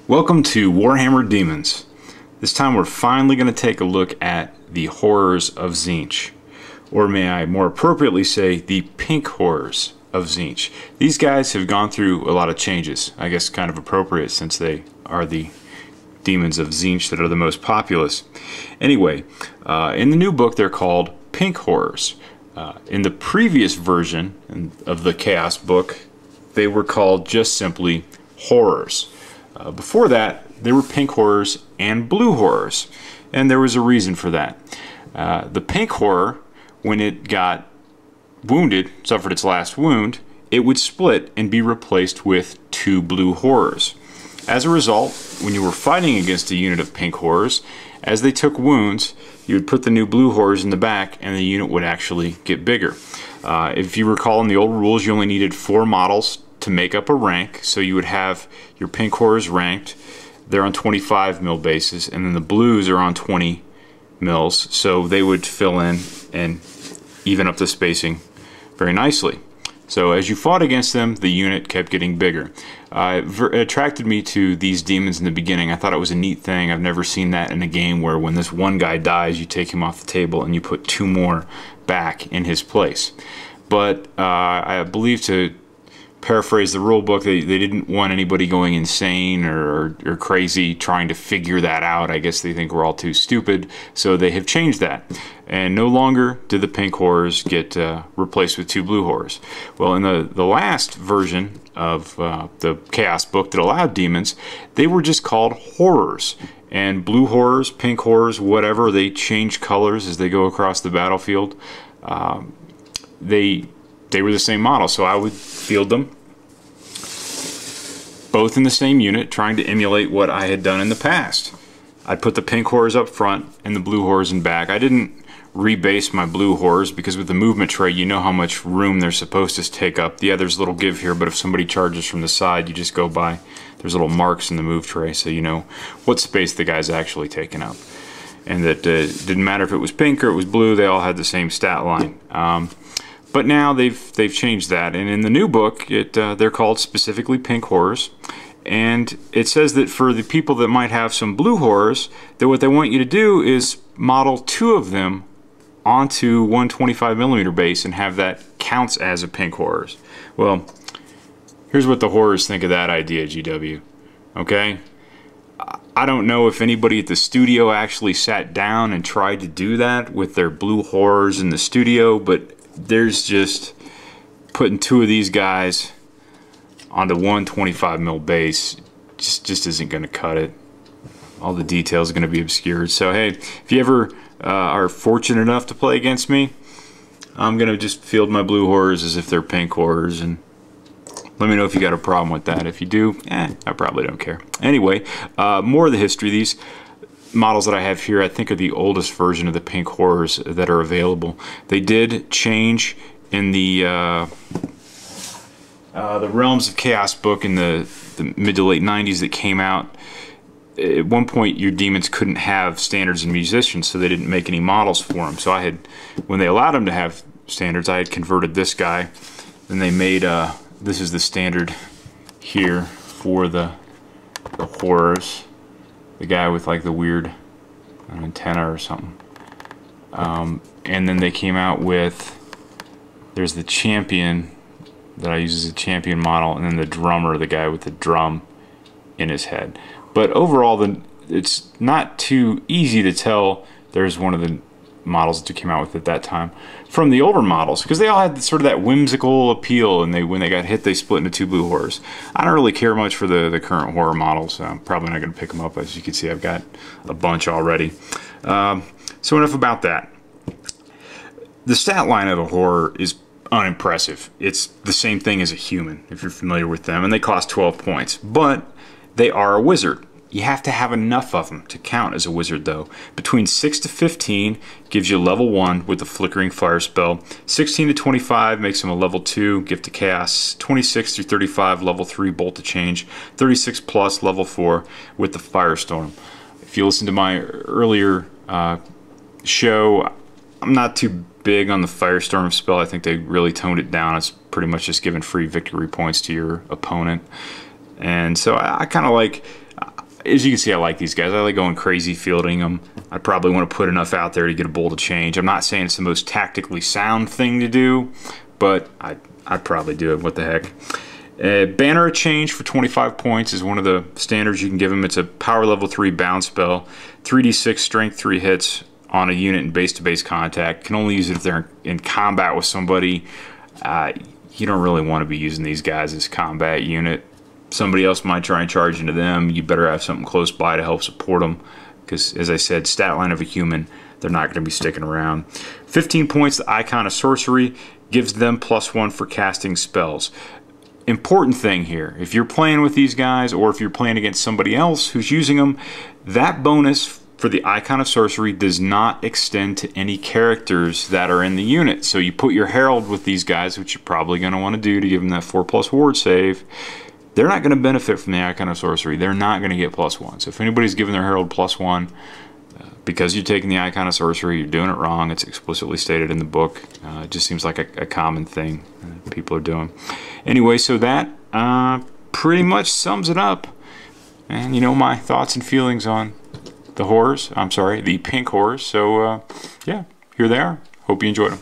Welcome to Warhammer Daemons. This time we're finally going to take a look at the Horrors of Tzeentch. Or may I more appropriately say, the Pink Horrors of Tzeentch. These guys have gone through a lot of changes. I guess kind of appropriate since they are the demons of Tzeentch that are the most populous. Anyway, in the new book they're called Pink Horrors. In the previous version of the Chaos book, they were called just simply Horrors. Before that, there were Pink Horrors and Blue Horrors, and there was a reason for that. The Pink Horror, when it got wounded, suffered its last wound, it would split and be replaced with two Blue Horrors. As a result, when you were fighting against a unit of Pink Horrors, as they took wounds, you would put the new Blue Horrors in the back and the unit would actually get bigger. If you recall in the old rules, you only needed 4 models to make up a rank, so you would have your Pink Horrors ranked. They're on 25 mil bases, and then the Blues are on 20 mils, so they would fill in and even up the spacing very nicely. So as you fought against them, the unit kept getting bigger. It attracted me to these demons in the beginning. I thought it was a neat thing. I've never seen that in a game where when this one guy dies, you take him off the table and you put 2 more back in his place. But I believe, to paraphrase the rule book, they didn't want anybody going insane or crazy trying to figure that out. I guess they think we're all too stupid, so they have changed that. And no longer do the Pink Horrors get replaced with 2 Blue Horrors. Well, in the last version of the Chaos book that allowed demons, they were just called Horrors. And Blue Horrors, Pink Horrors, whatever, they change colors as they go across the battlefield. They were the same model, so I would field them both in the same unit, trying to emulate what I had done in the past. I'd put the Pink Horrors up front and the Blue Horrors in back. I didn't rebase my Blue Horrors because with the movement tray, you know how much room they're supposed to take up. Yeah, there's a little give here, but if somebody charges from the side, you just go by. There's little marks in the move tray, so you know what space the guy's actually taking up. And that didn't matter if it was pink or it was blue, they all had the same stat line. But now they've changed that, and in the new book, they're called specifically Pink Horrors, and it says that for the people that might have some Blue Horrors, that what they want you to do is model 2 of them onto 125mm base and have that counts as a Pink Horrors. Well, here's what the Horrors think of that idea, GW. Okay? I don't know if anybody at the studio actually sat down and tried to do that with their Blue Horrors in the studio, but there's just putting 2 of these guys onto 125mm base just isn't going to cut it. All the details are going to be obscured. So hey, if you ever are fortunate enough to play against me, I'm going to just field my Blue Horrors as if they're Pink Horrors, and let me know if you got a problem with that. If you do, I probably don't care. Anyway, more of the history. These models that I have here, I think, are the oldest version of the Pink Horrors that are available. They did change in the Realms of Chaos book in the mid to late 90s that came out. At one point, your demons couldn't have standards and musicians, so they didn't make any models for them. So when they allowed them to have standards, I had converted this guy. Then they made this is the standard here for the Horrors. The guy with like the weird antenna or something. And then they came out with, there's the champion that I use as a champion model, and then the drummer, the guy with the drum in his head. But overall, it's not too easy to tell there's one of the models that came out with at that time from the older models, because they all had sort of that whimsical appeal, and when they got hit, they split into 2 Blue Horrors. I don't really care much for the current horror models, so I'm probably not going to pick them up. As you can see, I've got a bunch already. So enough about that. The stat line of a horror is unimpressive. It's the same thing as a human, if you're familiar with them, and they cost 12 points, but they are a wizard. You have to have enough of them to count as a wizard, though. Between 6 to 15 gives you level 1 with the Flickering Fire spell. 16 to 25 makes him a level 2, Gift of Chaos. 26 through 35, level 3, Bolt of Change. 36 plus, level 4 with the Firestorm. If you listen to my earlier show, I'm not too big on the Firestorm spell. I think they really toned it down. It's pretty much just giving free victory points to your opponent. And so I kind of like, as you can see, I like these guys. I like going crazy fielding them. I probably want to put enough out there to get a bolt of change. I'm not saying it's the most tactically sound thing to do, but I'd probably do it. What the heck? Banner of Change for 25 points is one of the standards you can give them. It's a power level 3 bound spell. 3d6 strength 3 hits on a unit in base-to-base contact. Can only use it if they're in combat with somebody. You don't really want to be using these guys as combat unit. Somebody else might try and charge into them. You better have something close by to help support them, because, as I said, stat line of a human, they're not going to be sticking around. 15 points, the Icon of Sorcery, gives them +1 for casting spells. Important thing here, if you're playing with these guys, or if you're playing against somebody else who's using them, that bonus for the Icon of Sorcery does not extend to any characters that are in the unit. So you put your Herald with these guys, which you're probably going to want to do to give them that 4+ ward save. They're not going to benefit from the Icon of Sorcery. They're not going to get +1. So if anybody's giving their Herald +1, because you're taking the Icon of Sorcery, you're doing it wrong. It's explicitly stated in the book. It just seems like a common thing people are doing. Anyway, so that pretty much sums it up. And you know my thoughts and feelings on the horrors. I'm sorry, the pink horrors. So yeah, here they are. Hope you enjoyed them.